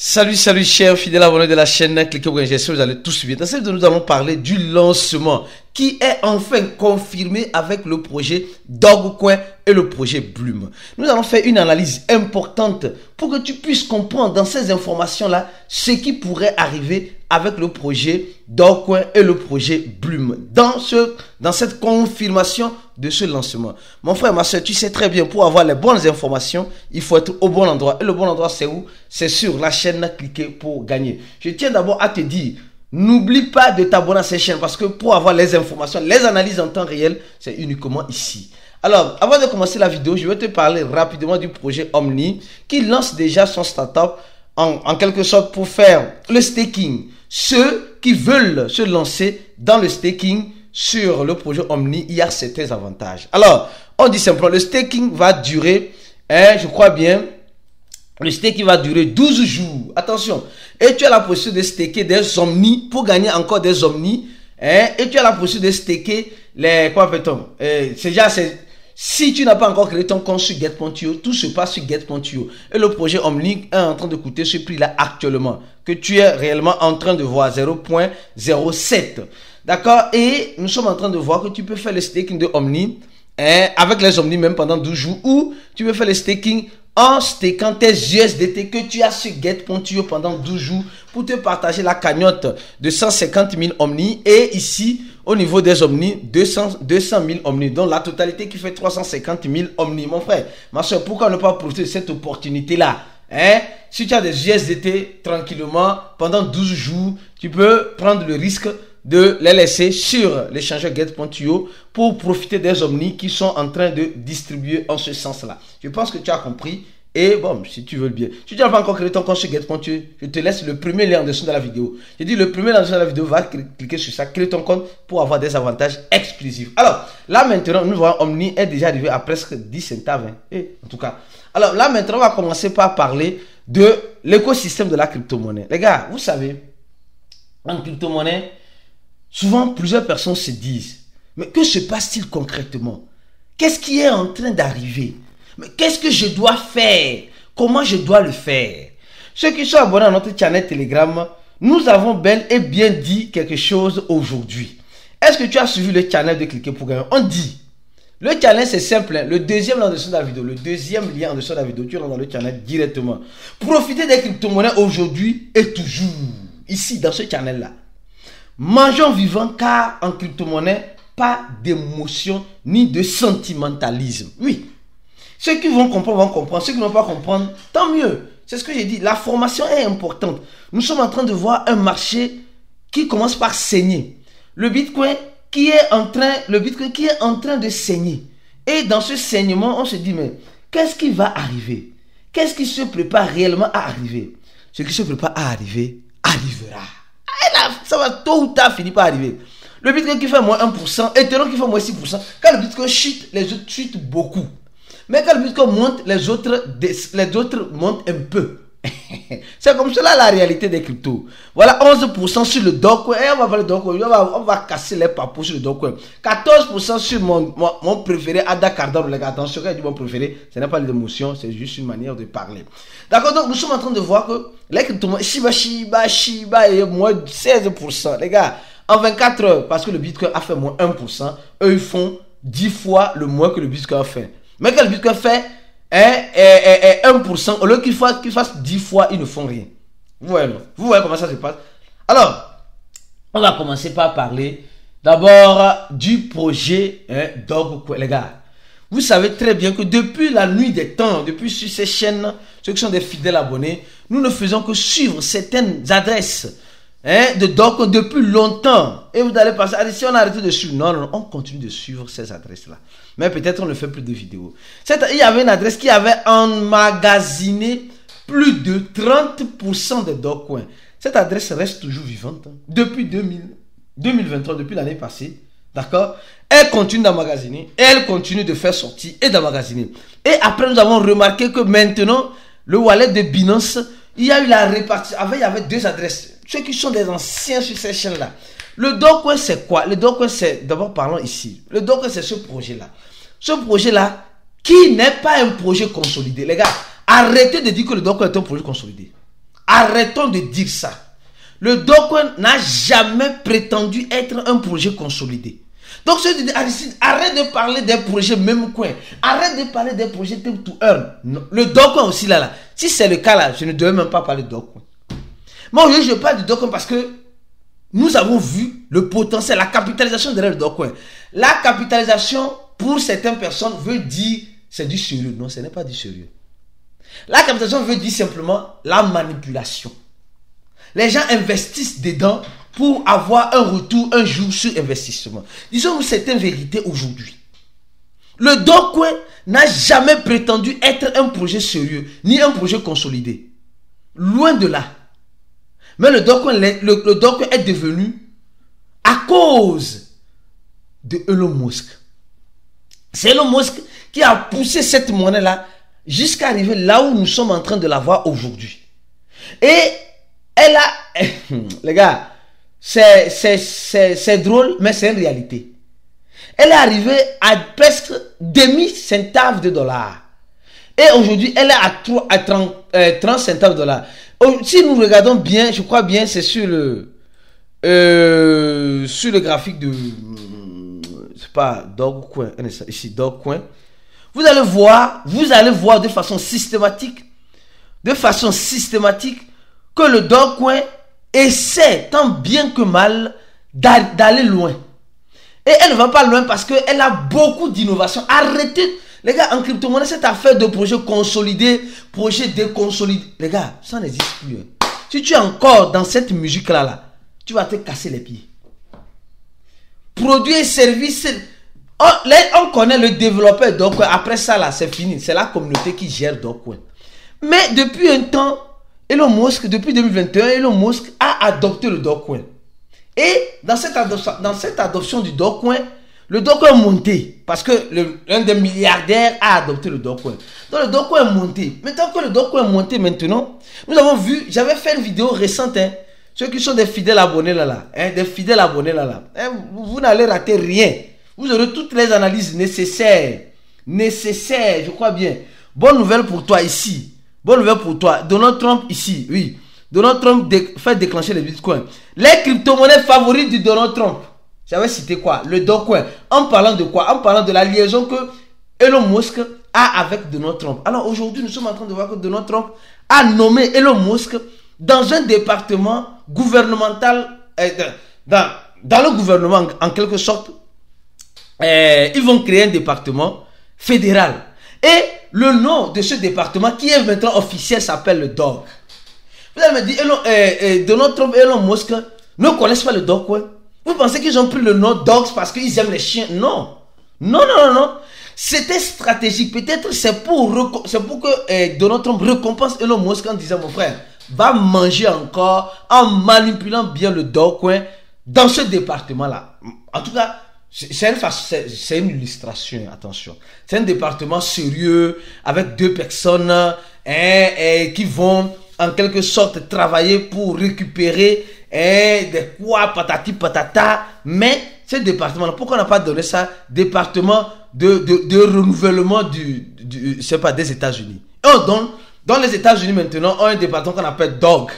Salut chers fidèles abonnés de la chaîne, cliquez pour j'espère que vous allez tous bien. Dans cette vidéo, nous allons parler du lancement qui est enfin confirmé avec le projet Dogecoin et le projet Bloom. Nous allons faire une analyse importante pour que tu puisses comprendre dans ces informations-là ce qui pourrait arriver avec le projet Dogecoin et le projet Bloom dans cette confirmation de ce lancement. Mon frère, ma soeur, tu sais très bien, pour avoir les bonnes informations, il faut être au bon endroit. Et le bon endroit, c'est où? C'est sur la chaîne Cliquez pour gagner. Je tiens d'abord à te dire, n'oublie pas de t'abonner à cette chaîne parce que pour avoir les informations, les analyses en temps réel, c'est uniquement ici. Alors, avant de commencer la vidéo, je vais te parler rapidement du projet Omni qui lance déjà son startup en quelque sorte pour faire le staking. Ceux qui veulent se lancer dans le staking sur le projet Omni, il y a certains avantages. Alors, on dit simplement, le staking va durer, je crois bien, le staking va durer 12 jours. Attention, et tu as la possibilité de staker des Omni pour gagner encore des Omni. Et tu as la possibilité de staker les, quoi appelle-t-on, si tu n'as pas encore créé ton compte sur Get.io, tout se passe sur Get.io. Et le projet Omni est en train de coûter ce prix-là actuellement, que tu es réellement en train de voir, 0.07. D'accord? Et nous sommes en train de voir que tu peux faire le staking de Omni, avec les Omni même pendant 12 jours, ou tu peux faire le staking en stakant tes USDT que tu as sur Get.io pendant 12 jours pour te partager la cagnotte de 150 000 Omni. Et ici, au niveau des Omni, 200 000 Omni. Donc la totalité qui fait 350 000 Omni. Mon frère, ma soeur, pourquoi ne pas profiter de cette opportunité-là? Si tu as des USDT tranquillement pendant 12 jours, tu peux prendre le risque de les laisser sur l'échangeur Get.io pour profiter des Omni qui sont en train de distribuer en ce sens-là. Je pense que tu as compris. Et bon, si tu veux bien, si tu n'as pas encore créé ton compte sur Get.io, je te laisse le premier lien en dessous de la vidéo. Je dis le premier lien en dessous de la vidéo, va cliquer sur ça, créer ton compte pour avoir des avantages exclusifs. Alors, là maintenant, nous voyons Omni est déjà arrivé à presque 10 centaves. En tout cas. Alors là maintenant, on va commencer par parler de l'écosystème de la crypto-monnaie. Les gars, vous savez, en crypto-monnaie, souvent, plusieurs personnes se disent, mais que se passe-t-il concrètement? Qu'est-ce qui est en train d'arriver? Mais qu'est-ce que je dois faire? Comment je dois le faire? Ceux qui sont abonnés à notre channel Telegram, nous avons bel et bien dit quelque chose aujourd'hui. Est-ce que tu as suivi le channel de Cliquer pour gagner? On dit, le channel c'est simple, le deuxième lien en dessous de la vidéo, le deuxième lien en dessous de la vidéo, tu rentres dans le channel directement. Profitez des crypto-monnaies aujourd'hui et toujours, ici dans ce channel-là. Mangeons vivant car en crypto-monnaie, pas d'émotion ni de sentimentalisme. Oui, ceux qui vont comprendre, ceux qui ne vont pas comprendre, tant mieux. C'est ce que j'ai dit, la formation est importante. Nous sommes en train de voir un marché qui commence par saigner. Le Bitcoin qui est en train de saigner. Et dans ce saignement, on se dit, mais qu'est-ce qui va arriver? Qu'est-ce qui se prépare réellement à arriver? Ce qui se prépare à arriver, arrivera. Ça va tôt ou tard finir par arriver. Le Bitcoin qui fait moins 1%, Ethereum qui fait moins 6%. Quand le Bitcoin chute, les autres chutent beaucoup. Mais quand le Bitcoin monte, les autres montent un peu. C'est comme cela la réalité des cryptos. Voilà 11% sur le Dogecoin. Et on va voir le Dogecoin. On va casser les papous sur le Dogecoin. 14% sur mon préféré, Ada Cardano. Les gars, attention, quand je dis mon préféré, ce n'est pas l'émotion, c'est juste une manière de parler. D'accord, donc nous sommes en train de voir que les crypto-monnaies, Shiba et moins 16%. Les gars, en 24 heures, parce que le Bitcoin a fait moins 1%, eux ils font 10 fois le moins que le Bitcoin a fait. Mais quand le Bitcoin fait 1%, au lieu qu'il fasse 10 fois, ils ne font rien. Vous voyez comment ça se passe? Alors, on va commencer par parler d'abord du projet Dogecoin. Les gars, vous savez très bien que depuis la nuit des temps, depuis sur ces chaînes, ceux qui sont des fidèles abonnés, nous ne faisons que suivre certaines adresses de Dogecoin depuis longtemps. Et vous allez passer, si on a arrêté de suivre, non, on continue de suivre ces adresses-là. Mais peut-être on ne fait plus de vidéos. Il y avait une adresse qui avait emmagasiné plus de 30% de Dogecoin. Cette adresse reste toujours vivante. Depuis 2023, depuis l'année passée. D'accord? Elle continue d'emmagasiner. Elle continue de faire sortir et d'emmagasiner. Et après, nous avons remarqué que maintenant, le wallet de Binance, il y a eu la répartition. Il y avait deux adresses. Ceux qui sont des anciens sur ces chaînes-là. Le Dogecoin, c'est quoi? Le Dogecoin, c'est, d'abord parlons ici. Le Dogecoin, c'est ce projet-là. Ce projet-là, qui n'est pas un projet consolidé. Les gars, arrêtez de dire que le Dogecoin est un projet consolidé. Arrêtons de dire ça. Le Docoin n'a jamais prétendu être un projet consolidé. Donc, ceux qui disent, Aristide, arrête de parler des projets même coin. Arrête de parler des projets Temp to Earn. Non. Le Docoin aussi, là. Si c'est le cas, là, je ne devais même pas parler de Docoin. Moi, aujourd'hui, je parle du Docoin parce que nous avons vu le potentiel, la capitalisation derrière le Docoin. La capitalisation, pour certaines personnes, veut dire c'est du sérieux. Non, ce n'est pas du sérieux. La capitalisation veut dire simplement la manipulation. Les gens investissent dedans pour avoir un retour un jour sur investissement. Disons-nous certaines vérités aujourd'hui. Le Docoin n'a jamais prétendu être un projet sérieux, ni un projet consolidé. Loin de là. Mais le Docoin est devenu à cause de Elon Musk. C'est Elon Musk qui a poussé cette monnaie-là jusqu'à arriver là où nous sommes en train de la voir aujourd'hui. Et elle a... Les gars, c'est drôle, mais c'est une réalité. Elle est arrivée à presque demi-centave de dollar. Et aujourd'hui, elle est à 30 centaves de dollars. Si nous regardons bien, je crois bien, c'est sur le graphique de... C'est pas Dogecoin, ici Dogecoin. Vous allez voir de façon systématique que le Dogecoin essaie tant bien que mal d'aller loin. Et elle ne va pas loin parce qu'elle a beaucoup d'innovation. Arrêtez, les gars, en crypto-monnaie, cette affaire de projet consolidé, projet déconsolidé, les gars, ça n'existe plus. Si tu es encore dans cette musique-là, tu vas te casser les pieds. Produits et services, on connaît le développeur Dogecoin. Après ça, là, c'est fini. C'est la communauté qui gère Dogecoin. Mais depuis un temps, Elon Musk, depuis 2021, Elon Musk a adopté le Dogecoin. Et dans cette adoption du Dogecoin, le Dogecoin est monté. Parce que l'un des milliardaires a adopté le Dogecoin. Donc le Dogecoin est monté. Maintenant que le Dogecoin est monté maintenant, nous avons vu, j'avais fait une vidéo récente. Ceux qui sont des fidèles abonnés des fidèles abonnés vous n'allez rater rien. Vous aurez toutes les analyses nécessaires, je crois bien. Bonne nouvelle pour toi ici. Bonne nouvelle pour toi. Donald Trump ici, oui. Donald Trump fait déclencher les bitcoins. Les crypto-monnaies favorites du Donald Trump. J'avais cité quoi? Le Dogecoin. En parlant de quoi? En parlant de la liaison que Elon Musk a avec Donald Trump. Alors aujourd'hui, nous sommes en train de voir que Donald Trump a nommé Elon Musk dans un département gouvernemental, dans le gouvernement en quelque sorte. Ils vont créer un département fédéral. Et le nom de ce département qui est maintenant officiel s'appelle le DOG. Vous allez me dire, Donald Trump et Elon Musk ne connaissent pas le Dogecoin. Vous pensez qu'ils ont pris le nom Dogs parce qu'ils aiment les chiens? Non. Non. C'était stratégique. Peut-être c'est pour que Donald Trump récompense Elon Musk en disant, mon frère, va manger encore en manipulant bien le Dogecoin dans ce département-là. En tout cas, c'est une illustration, attention. C'est un département sérieux avec 2 personnes qui vont en quelque sorte travailler pour récupérer des quoi, patati patata. Mais ce département-là, pourquoi on n'a pas donné ça département de renouvellement des États-Unis? Dans les États-Unis maintenant, on a un département qu'on appelle DOG.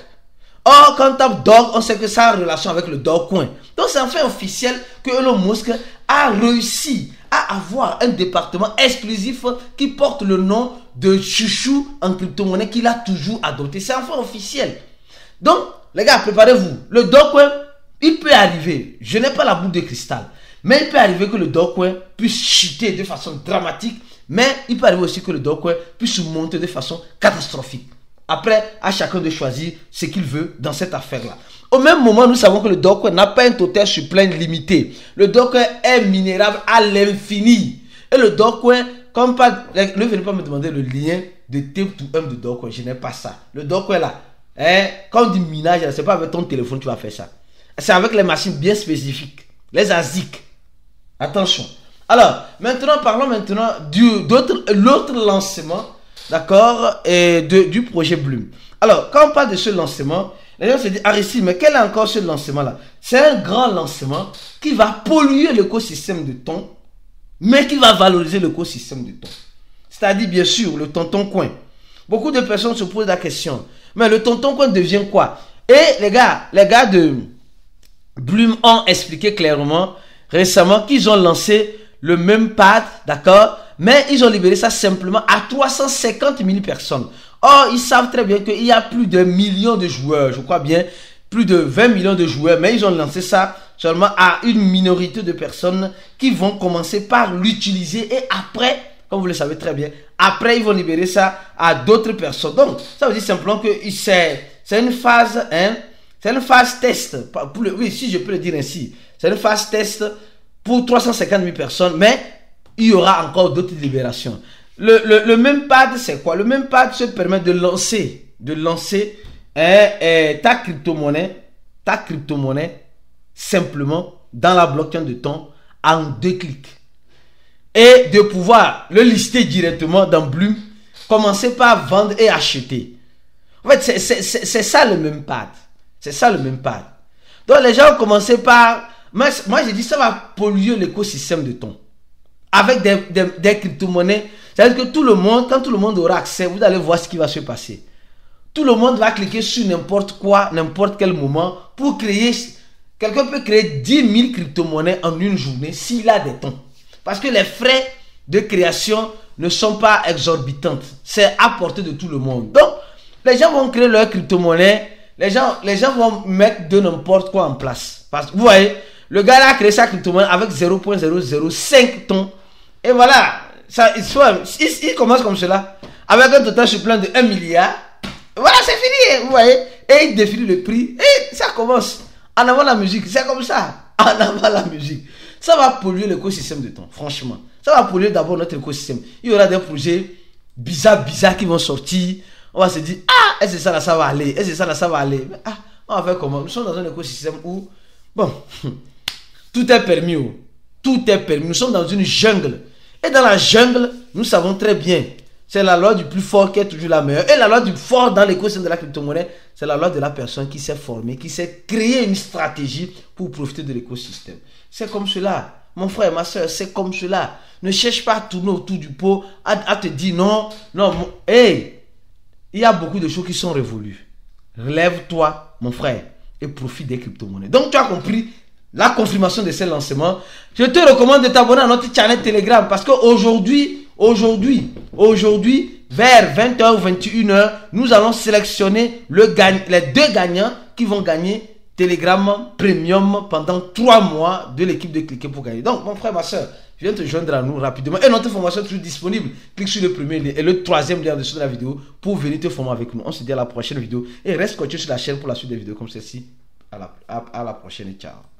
Or, quand on tape DOG, on sait que ça a relation avec le Dogecoin. Donc, c'est enfin officiel que Elon Musk a réussi à avoir un département exclusif qui porte le nom de chouchou en crypto-monnaie qu'il a toujours adopté. C'est enfin officiel. Donc, les gars, préparez-vous. Le Dogecoin, il peut arriver. Je n'ai pas la boule de cristal. Mais il peut arriver que le Dogecoin puisse chuter de façon dramatique. Mais il peut arriver aussi que le Dogecoin puisse monter de façon catastrophique. Après, à chacun de choisir ce qu'il veut dans cette affaire-là. Au même moment, nous savons que le Dogecoin n'a pas un total supply limité. Le Dogecoin est minérable à l'infini. Et le Dogecoin, ne venez pas me demander le lien de Temp to Earn de Dogecoin. Je n'ai pas ça. Le Dogecoin là, quand on dit minage, c'est pas avec ton téléphone que tu vas faire ça. C'est avec les machines bien spécifiques. Les ASIC. Attention. Alors, parlons maintenant de l'autre lancement. D'accord, du projet Bloom. Alors, quand on parle de ce lancement, les gens se disent, Aristide, mais quel est encore ce lancement-là? C'est un grand lancement qui va polluer l'écosystème de thon, mais qui va valoriser l'écosystème de thon. C'est-à-dire, bien sûr, le tonton coin. Beaucoup de personnes se posent la question, Mais le tonton coin devient quoi? Et les gars de Bloom ont expliqué clairement récemment qu'ils ont lancé le même pad, d'accord? Mais ils ont libéré ça simplement à 350 000 personnes. Or, ils savent très bien qu'il y a plus de millions de joueurs, je crois bien, plus de 20 millions de joueurs, mais ils ont lancé ça seulement à une minorité de personnes qui vont commencer par l'utiliser et après, comme vous le savez très bien, après ils vont libérer ça à d'autres personnes. Donc, ça veut dire simplement que c'est une phase, hein, c'est une phase test, oui, si je peux le dire ainsi, c'est une phase test pour 350 000 personnes, mais il y aura encore d'autres libérations. Le même pad, c'est quoi? Le même pad se permet de lancer ta crypto-monnaie simplement dans la blockchain de ton en 2 clics. Et de pouvoir le lister directement dans Bloom, commencer par vendre et acheter. En fait, c'est ça le même pad. C'est ça le même pad. Donc les gens ont commencé par... Moi j'ai dit ça va polluer l'écosystème de ton. Avec des crypto-monnaies. C'est-à-dire que tout le monde, quand tout le monde aura accès, vous allez voir ce qui va se passer. Tout le monde va cliquer sur n'importe quoi, n'importe quel moment pour créer... Quelqu'un peut créer 10 000 crypto-monnaies en une journée s'il a des tons. Parce que les frais de création ne sont pas exorbitants. C'est à portée de tout le monde. Donc, les gens vont créer leur crypto-monnaie. Les gens vont mettre de n'importe quoi en place. Parce que vous voyez, le gars là a créé sa crypto-monnaie avec 0.005 tons. Et voilà, il commence comme cela. Avec un total supplément de 1 milliard. Voilà, c'est fini, vous voyez. Et il définit le prix. Et ça commence. En avant la musique, c'est comme ça. En avant la musique. Ça va polluer l'écosystème de ton, franchement. Ça va polluer d'abord notre écosystème. Il y aura des projets bizarres qui vont sortir. On va se dire, ah, est-ce que ça là, ça va aller? Est-ce que ça là, ça va aller? Mais, ah, on va faire comment? Nous sommes dans un écosystème où, bon, tout est permis. Tout est permis. Nous sommes dans une jungle. Et dans la jungle, nous savons très bien, c'est la loi du plus fort qui est toujours la meilleure. Et la loi du fort dans l'écosystème de la crypto-monnaie, c'est la loi de la personne qui s'est formée, qui s'est créée une stratégie pour profiter de l'écosystème. C'est comme cela. Mon frère, ma soeur, c'est comme cela. Ne cherche pas à tourner autour du pot, à te dire non. Hey, il y a beaucoup de choses qui sont révolues. Relève-toi, mon frère, et profite des crypto-monnaies. Donc, tu as compris la confirmation de ces lancements. Je te recommande de t'abonner à notre channel Telegram parce qu'aujourd'hui, vers 20h ou 21h, nous allons sélectionner les 2 gagnants qui vont gagner Telegram Premium pendant 3 mois de l'équipe de Cliquer pour gagner. Donc, mon frère, ma soeur, viens te joindre à nous rapidement. Et notre formation est toujours disponible. Clique sur le premier lien et le 3e lien en dessous de la vidéo pour venir te former avec nous. On se dit à la prochaine vidéo. Et reste connecté sur la chaîne pour la suite des vidéos comme celle-ci. À la prochaine. Ciao.